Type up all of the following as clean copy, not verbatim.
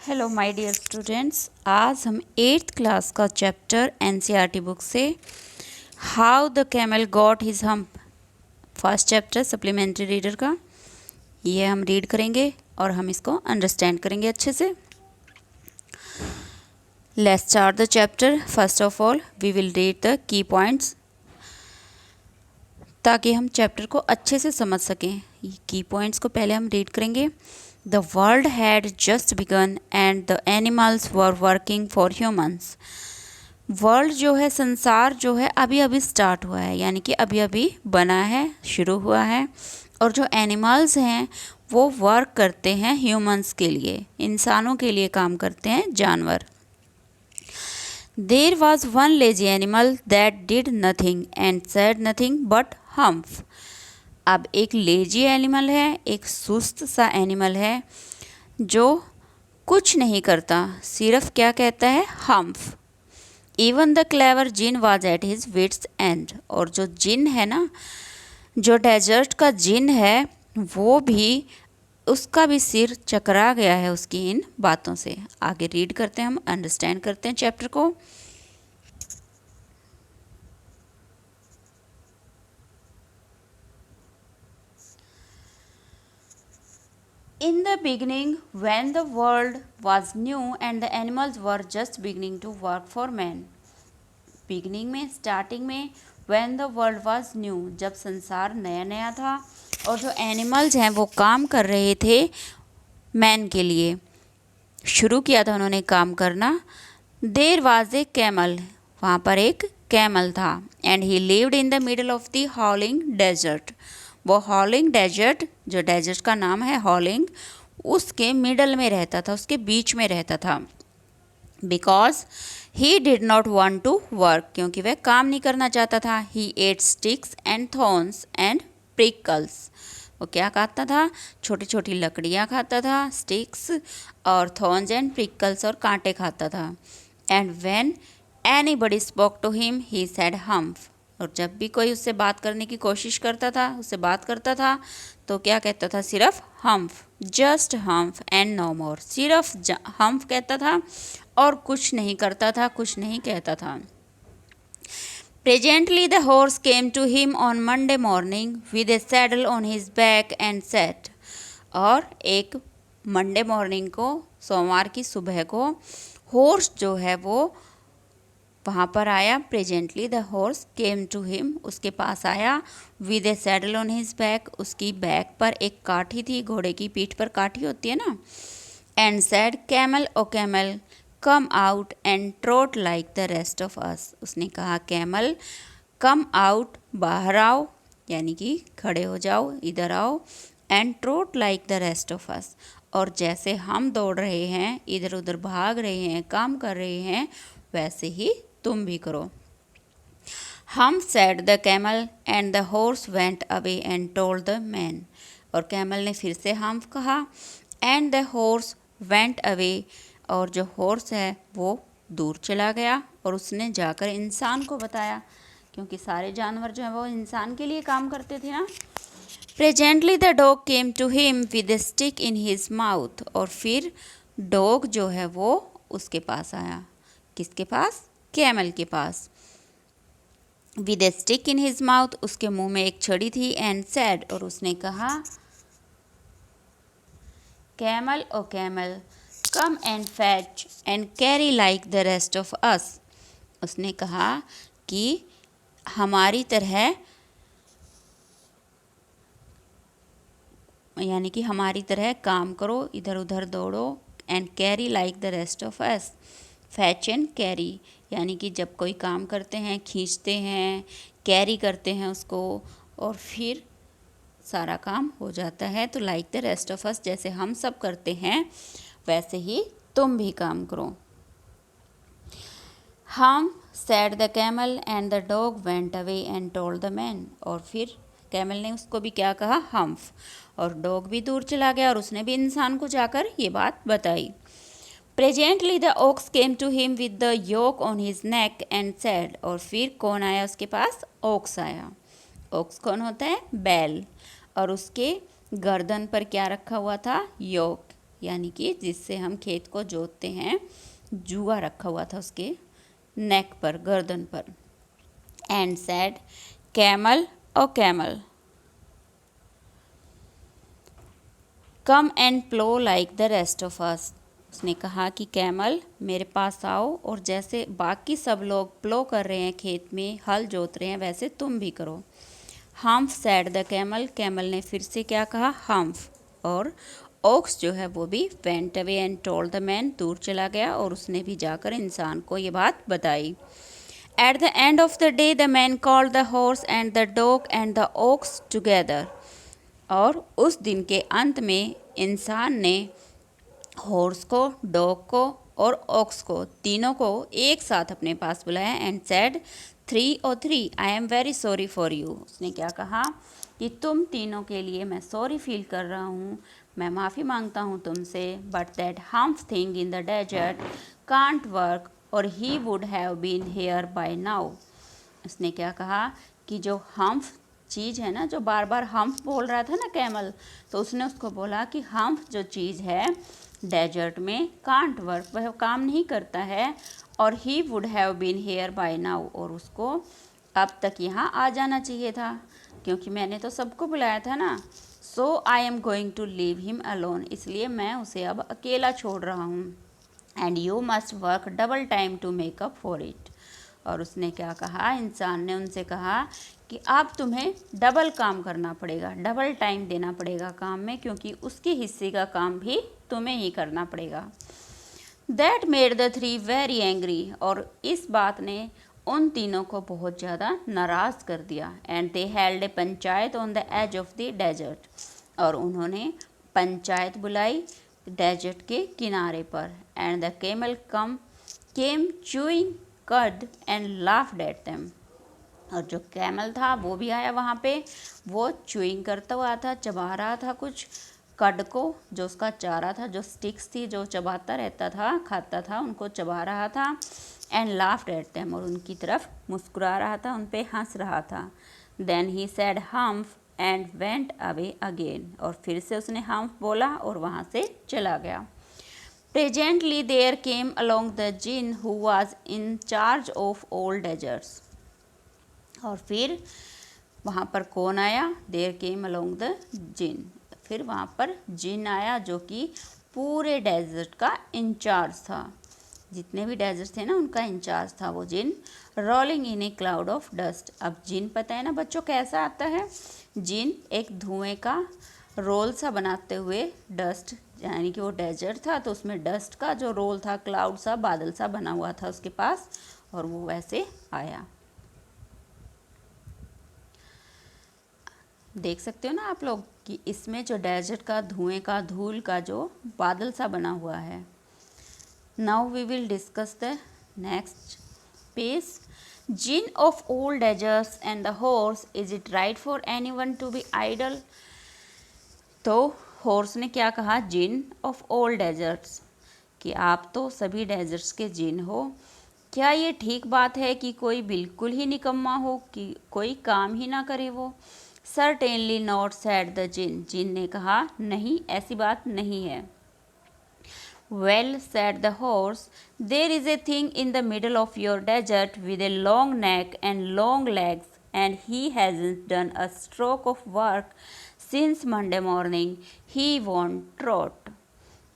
Hello my dear students, आज हम 8th class का चैप्टर एनसीईआरटी बुक से how the camel got his hump first chapter supplementary reader का ये हम रीड करेंगे और हम इसको अंडरस्टैंड करेंगे अच्छे से। Let's start the chapter. First of all we will read the key points ताकि हम चैप्टर को अच्छे से समझ सकें। की पॉइंट्स को पहले हम रीड करेंगे। The world had just begun and the animals were working for humans. World जो है, संसार जो है अभी अभी स्टार्ट हुआ है, यानी कि अभी अभी बना है, शुरू हुआ है। और जो एनिमल्स हैं वो वर्क करते हैं ह्यूमंस के लिए, इंसानों के लिए काम करते हैं, जानवर। There was one lazy animal that did nothing and said nothing but humph. अब एक लेजी एनिमल है, एक सुस्त सा एनिमल है जो कुछ नहीं करता, सिर्फ क्या कहता है, humph. Even the clever djinn was at his wits end. और जो जिन है ना, जो डेजर्ट का जिन है, वो भी, उसका भी सिर चकरा गया है उसकी इन बातों से। आगे रीड करते हैं, हम अंडरस्टैंड करते हैं चैप्टर को। In the beginning, when the world was new and the animals were just beginning to work for man. Beginning में, स्टार्टिंग में, when the world was new, जब संसार नया नया था और जो एनिमल्स हैं वो काम कर रहे थे मैन के लिए, शुरू किया था उन्होंने काम करना। There was a camel, वहाँ पर एक कैमल था, and he lived in the middle of the howling desert. वो हॉलिंग डेजर्ट, जो डेजर्ट का नाम है हॉलिंग, उसके मिडल में रहता था, उसके बीच में रहता था। Because he did not want to work, क्योंकि वह काम नहीं करना चाहता था। He ate sticks and thorns and prickles. वो क्या खाता था, छोटी छोटी लकड़ियाँ खाता था, स्टिक्स और थॉर्न्स एंड प्रिकल्स और कांटे खाता था। And when anybody spoke to him he said humph. और जब भी कोई उससे बात करने की कोशिश करता था, उससे बात करता था, तो क्या कहता था, सिर्फ हम्फ, जस्ट हम्फ एंड नो मोर। सिर्फ हम्फ कहता था और कुछ नहीं करता था, कुछ नहीं कहता था। Presently the horse came to him on Monday morning with a saddle on his back and said. और एक मंडे मॉर्निंग को, सोमवार की सुबह को, हॉर्स जो है वो वहाँ पर आया। Presently the horse came to him, उसके पास आया। With a saddle on his back, उसकी बैक पर एक काठी थी, घोड़े की पीठ पर काठी होती है ना। And said camel O camel come out and trot like the rest of us. उसने कहा, कैमल कम आउट, बाहर आओ, यानी कि खड़े हो जाओ, इधर आओ। And trot like the rest of अस, और जैसे हम दौड़ रहे हैं, इधर उधर भाग रहे हैं, काम कर रहे हैं, वैसे ही तुम भी करो। हम said the camel and the horse went away and told the man. और कैमल ने फिर से हम कहा, and the horse went away, और जो हॉर्स है वो दूर चला गया और उसने जाकर इंसान को बताया, क्योंकि सारे जानवर जो है वो इंसान के लिए काम करते थे ना। Presently the dog came to him with a stick in his mouth. और फिर डॉग जो है वो उसके पास आया, किसके पास, कैमल के पास। With a stick in his mouth, उसके मुंह में एक छड़ी थी। एंड सैड, और उसने कहा, camel O camel come and fetch and carry like the rest of us. उसने कहा कि हमारी तरह, यानी कि हमारी तरह काम करो, इधर उधर दौड़ो। And carry like the rest of us, fetch and carry, यानी कि जब कोई काम करते हैं, खींचते हैं, कैरी करते हैं उसको, और फिर सारा काम हो जाता है। तो लाइक द रेस्ट ऑफ अस, जैसे हम सब करते हैं वैसे ही तुम भी काम करो। हम said the camel and the dog went away and told the man. और फिर कैमल ने उसको भी क्या कहा, हम्फ, और डॉग भी दूर चला गया और उसने भी इंसान को जाकर ये बात बताई। Presently the ox came to him with the yoke on his neck and said. और फिर कौन आया उसके पास, ओक्स आया। ओक्स कौन होता है, बैल, और उसके गर्दन पर क्या रखा हुआ था, योक, यानी कि जिससे हम खेत को जोतते हैं, जुआ रखा हुआ था उसके नेक पर, गर्दन पर। And said, camel O camel, come and plough like the rest of us. उसने कहा कि कैमल मेरे पास आओ और जैसे बाकी सब लोग प्लो कर रहे हैं, खेत में हल जोत रहे हैं, वैसे तुम भी करो। हम्फ सैड द कैमल, कैमल ने फिर से क्या कहा, हम्फ। और ओक्स जो है वो भी went away and told the man, दूर चला गया और उसने भी जाकर इंसान को ये बात बताई। At the end of the day the man called the horse and the dog and the ox together. और उस दिन के अंत में इंसान ने हॉर्स को, डॉग को और ऑक्स को, तीनों को एक साथ अपने पास बुलाया। एंड सेड, 3 और 3 I am very sorry for you. उसने क्या कहा कि तुम तीनों के लिए मैं सॉरी फील कर रहा हूँ, मैं माफ़ी मांगता हूँ तुमसे। But that humph thing in the desert can't work और he would have been here by now. उसने क्या कहा कि जो हम्फ चीज़ है ना, जो बार बार हम्फ बोल रहा था ना कैमल, तो उसने उसको बोला कि हम्फ जो चीज़ है डेजर्ट में, कांट वर्क, वह काम नहीं करता है, और he would have been here by now, और उसको अब तक यहाँ आ जाना चाहिए था, क्योंकि मैंने तो सबको बुलाया था ना। So I am going to leave him alone, इसलिए मैं उसे अब अकेला छोड़ रहा हूँ। And you must work double time to make up for it. और उसने क्या कहा, इंसान ने उनसे कहा कि अब तुम्हें डबल काम करना पड़ेगा, डबल टाइम देना पड़ेगा काम में, क्योंकि उसके हिस्से का काम भी तुम्हें ही करना पड़ेगा। That made the 3 very angry, और इस बात ने उन तीनों को बहुत ज़्यादा नाराज़ कर दिया। And they held a panchayat on the edge of the desert, और उन्होंने पंचायत बुलाई डेजर्ट के किनारे पर। And the camel came chewing cud and laughed at them, और जो कैमल था वो भी आया वहाँ पे, वो चुइंग करता हुआ था, चबा रहा था कुछ कड को, जो उसका चारा था, जो स्टिक्स थी जो चबाता रहता था, खाता था, उनको चबा रहा था। एंड लाफ्ड एट देम, और उनकी तरफ मुस्कुरा रहा था, उन पे हंस रहा था। Then he said humph and went away again, और फिर से उसने हम्फ बोला और वहाँ से चला गया। Presently there came along the jinn who was in charge of all deserts, और फिर वहाँ पर कौन आया, देर केम अलोंग द जिन, फिर वहाँ पर जिन आया जो कि पूरे डेजर्ट का इंचार्ज था, जितने भी डेजर्ट थे ना उनका इंचार्ज था वो जिन। Rolling in a cloud of dust, अब जिन पता है ना बच्चों कैसा आता है, जिन एक धुएं का रोल सा बनाते हुए, डस्ट यानी कि वो डेजर्ट था तो उसमें डस्ट का जो रोल था, क्लाउड सा, बादल सा बना हुआ था उसके पास, और वो वैसे आया। देख सकते हो ना आप लोग कि इसमें जो डेजर्ट का धुएं का, धूल का जो बादल सा बना हुआ है। Now we will discuss the next page. Djinn of all deserts and the horse, is it right for anyone to be idle. तो हॉर्स ने क्या कहा, जिन ऑफ ऑल डेजर्ट्स, कि आप तो सभी डेजर्ट्स के जिन हो, क्या ये ठीक बात है कि कोई बिल्कुल ही निकम्मा हो, कि कोई काम ही ना करे वो। सर्टेनली नॉट, सैड द जिन, जिन ने कहा नहीं, ऐसी बात नहीं है। Well, said the horse, there is a thing in the middle of your desert with a long neck and long legs, and he hasn't done a stroke of work since Monday morning, he won't trot.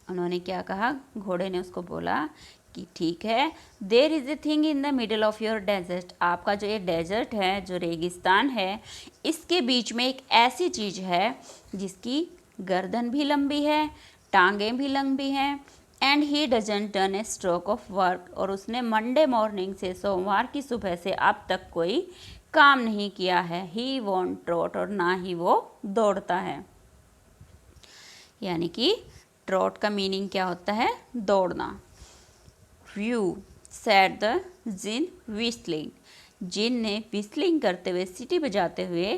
उन्होंने क्या कहा, घोड़े ने उसको बोला कि ठीक है, there is a thing in the middle of your desert, आपका जो ये डेजर्ट है, जो रेगिस्तान है, इसके बीच में एक ऐसी चीज़ है जिसकी गर्दन भी लंबी है, टांगें भी लंबी हैं। And he doesn't done A stroke of work, और उसने मंडे मॉर्निंग से, सोमवार की सुबह से अब तक कोई काम नहीं किया है। ही वॉन्ट ट्रॉट, और ना ही वो दौड़ता है। यानी कि ट्रॉट का मीनिंग क्या होता है, दौड़ना। Whew, said the djinn whistling, जिन ने विस्लिंग करते हुए, सीटी बजाते हुए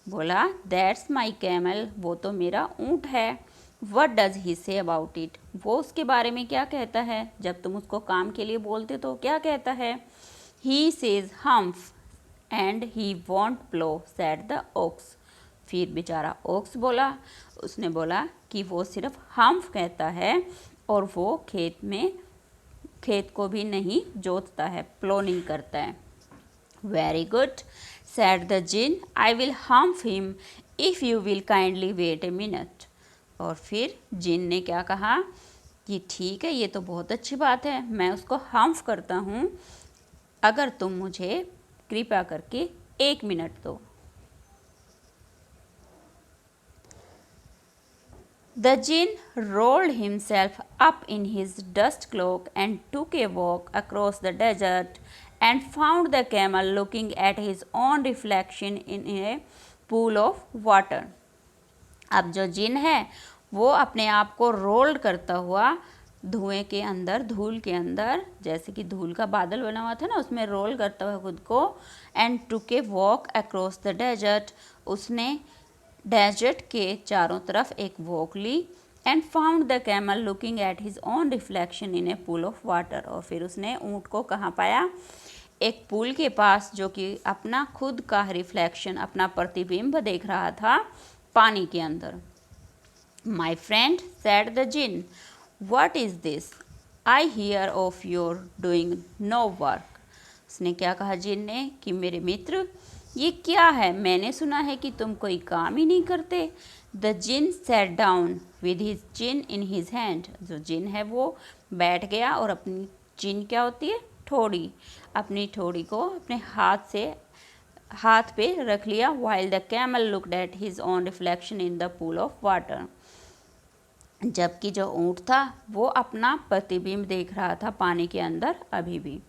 बोला, दैट्स माई कैमल, वो तो मेरा ऊँट है। What does he say about it, वो उसके बारे में क्या कहता है, जब तुम उसको काम के लिए बोलते तो क्या कहता है। He says humph and he won't plough, said the ox, फिर बेचारा ओक्स बोला, उसने बोला कि वो सिर्फ हम्फ कहता है और वो खेत को भी नहीं जोतता है, प्लो नहीं करता है। Very good, said the Djinn, I will humph him if you will kindly wait a minute. और फिर जिन ने क्या कहा कि ठीक है, ये तो बहुत अच्छी बात है, मैं उसको हम्फ करता हूँ अगर तुम मुझे कृपया करके 1 मिनट दो। The Jinn rolled himself up in his dust cloak and took a walk across the desert and found the camel looking at his own reflection in a pool of water. अब जो Djinn है वो अपने आप को rolled करता हुआ धुएं के अंदर, धूल के अंदर, जैसे कि धूल का बादल बना हुआ था ना, उसमें रोल करता हुआ खुद को, and took a walk across the desert, उसने डेजर्ट के चारों तरफ एक वॉक ली, and found the camel looking at his own reflection in a pool of water. और फिर उसने ऊँट को कहाँ पाया? एक पूल के पास, जो कि अपना खुद का रिफ्लेक्शन, अपना प्रतिबिंब देख रहा था पानी के अंदर। My friend, said the Djinn, what is this? I hear of your doing no work. उसने क्या कहा जिन ने कि मेरे मित्र, ये क्या है? मैंने सुना है कि तुम कोई काम ही नहीं करते। The Djinn sat down with his chin in his hand. जो जिन है वो बैठ गया और अपनी चिन, क्या होती है? ठोड़ी, अपनी ठोड़ी को अपने हाथ पे रख लिया। While the camel looked at his own reflection in the pool of water. जबकि जो ऊँट था वो अपना प्रतिबिंब देख रहा था पानी के अंदर अभी भी।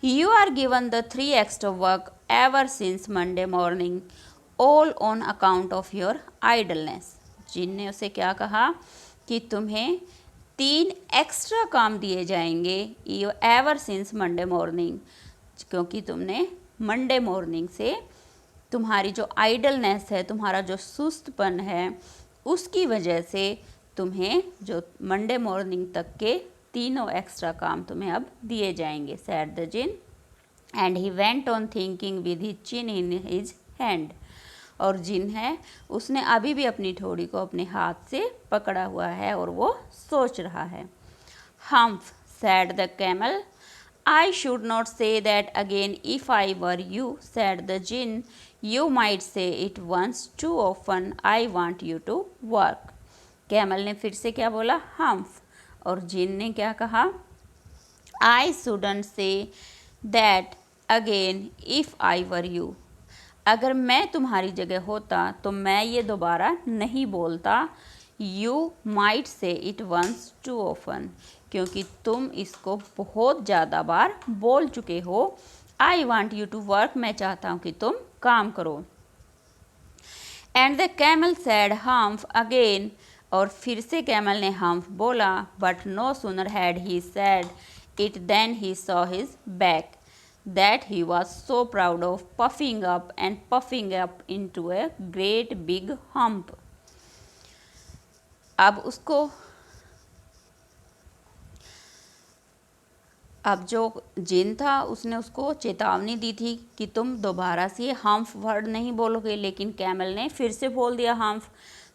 You are given the 3 extra work ever since Monday morning, all on account of your idleness. जिन ने उसे क्या कहा कि तुम्हें 3 एक्स्ट्रा काम दिए जाएंगे एवर सिंस मंडे मॉर्निंग, क्योंकि तुमने मंडे मॉर्निंग से तुम्हारी जो आइडलनेस है, तुम्हारा जो सुस्तपन है, उसकी वजह से तुम्हें जो मंडे मॉर्निंग तक के 3 एक्स्ट्रा काम तुम्हें अब दिए जाएंगे, said the Djinn, and he went on thinking with his chin in his hand. और जिन है उसने अभी भी अपनी ठोड़ी को अपने हाथ से पकड़ा हुआ है और वो सोच रहा है। Humph, said the camel, I should not say that again if I were you, said the djinn, you might say it once too often, I want you to work. Camel ने फिर से क्या बोला? हम्फ। और जिन ने क्या कहा? आई शुडंट से that again if I were you. अगर मैं तुम्हारी जगह होता तो मैं ये दोबारा नहीं बोलता। You might say it once too often, क्योंकि तुम इसको बहुत ज़्यादा बार बोल चुके हो। I want you to work, मैं चाहता हूँ कि तुम काम करो। And the camel said humph again, और फिर से कैमल ने हम्फ बोला। But no sooner had he said it than he saw his back, that he was so proud of puffing up into a great big hump. अब जो जिन था उसने उसको चेतावनी दी थी कि तुम दोबारा से हम्फ वर्ड नहीं बोलोगे, लेकिन कैमल ने फिर से बोल दिया हम्फ।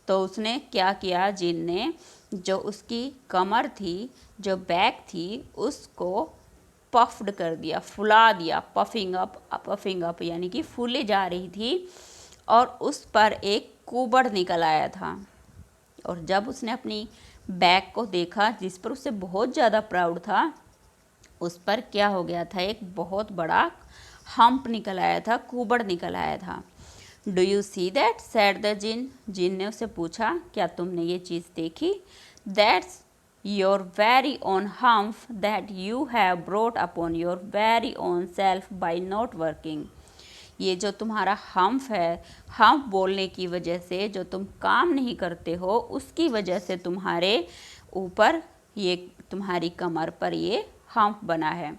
तो उसने क्या किया? जिन ने जो उसकी कमर थी, जो बैक थी, उसको पफ्ड कर दिया, फुला दिया। पफिंग अप यानी कि फूले जा रही थी, और उस पर एक कुबड़ निकल आया था। और जब उसने अपनी बैक को देखा, जिस पर उससे बहुत ज़्यादा प्राउड था, उस पर क्या हो गया था? एक बहुत बड़ा हम्प निकल आया था, कुबड़ निकल आया था। Do you see that, said the जिन। जिन ने उससे पूछा, क्या तुमने ये चीज़ देखी? That's your very own humph that you have brought upon your very own self by not working. ये जो तुम्हारा हम्फ है, हम्फ बोलने की वजह से, जो तुम काम नहीं करते हो, उसकी वजह से तुम्हारे ऊपर, ये तुम्हारी कमर पर ये हम्प बना है।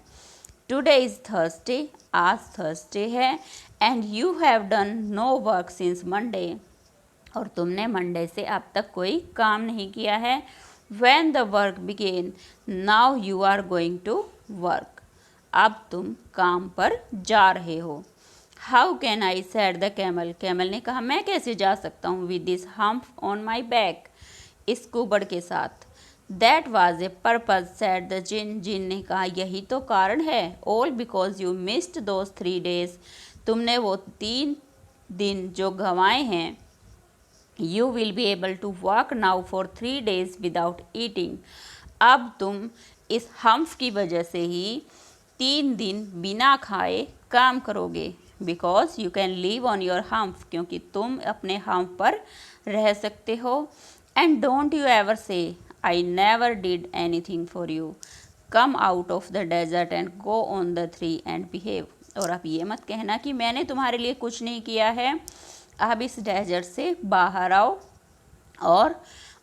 टुडे इज़ थर्सडे, आज थर्सडे है, and you have done no work since Monday, और तुमने मंडे से अब तक कोई काम नहीं किया है। When the work began, now you are going to work, अब तुम काम पर जा रहे हो। How can I, said the camel. Camel ने कहा, मैं कैसे जा सकता हूँ? With this hump on my back, इस कुबड़ के साथ। That was a purpose said the जिन, जिन ने कहा यही तो कारण है। All because you missed those 3 days, तुमने वो 3 दिन जो गंवाए हैं। You will be able to walk now for 3 days without eating, अब तुम इस हम्फ की वजह से ही 3 दिन बिना खाए काम करोगे। Because you can live on your humph, क्योंकि तुम अपने हम्फ पर रह सकते हो। And don't you ever say I never did anything for you, come out of the desert and go on the 3 and behave, और अब ये मत कहना कि मैंने तुम्हारे लिए कुछ नहीं किया है। अब इस डेजर्ट से बाहर आओ और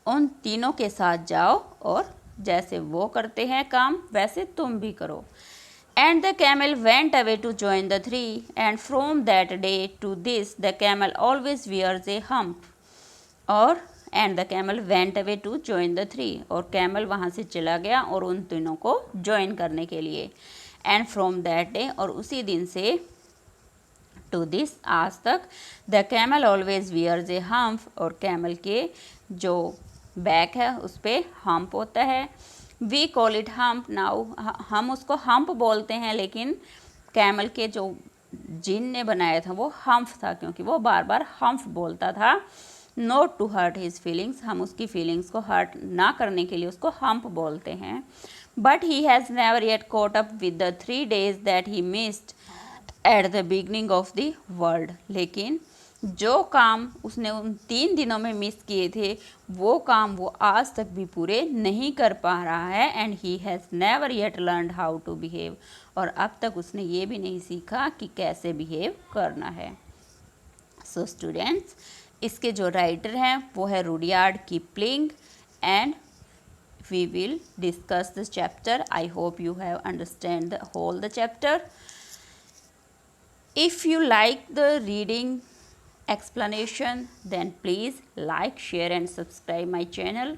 उन तीनों के साथ जाओ, और जैसे वो करते हैं काम वैसे तुम भी करो। And the camel went away to join the 3, and from that day to this the camel always wears a hump, और and the camel went away to join the 3, और कैमल वहाँ से चला गया और उन तीनों को ज्वाइन करने के लिए। एंड फ्रॉम दैट डे, और उसी दिन से, टू दिस, आज तक, the camel always wears a hump, और कैमल के जो बैक है उस पर हम्प होता है। We call it hump now, हम उसको हम्प बोलते हैं, लेकिन कैमल के जो जिन ने बनाया था वो हम्प था, क्योंकि वो बार बार हम्प बोलता था। Not to hurt his feelings, हम उसकी फीलिंग्स को हर्ट ना करने के लिए उसको हम्प बोलते हैं। But he has never yet caught up with the 3 days that he missed at the beginning of the world, लेकिन जो काम उसने उन 3 दिनों में मिस किए थे वो काम वो आज तक भी पूरे नहीं कर पा रहा है। And he has never yet learned how to behave, और अब तक उसने ये भी नहीं सीखा कि कैसे बिहेव करना है। सो स्टूडेंट्स, इसके जो राइटर हैं वो है Rudyard Kipling, and we will discuss this chapter. I hope you have understand the chapter. If you like the reading explanation, then please like, share and subscribe my channel.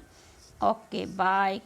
Okay, bye.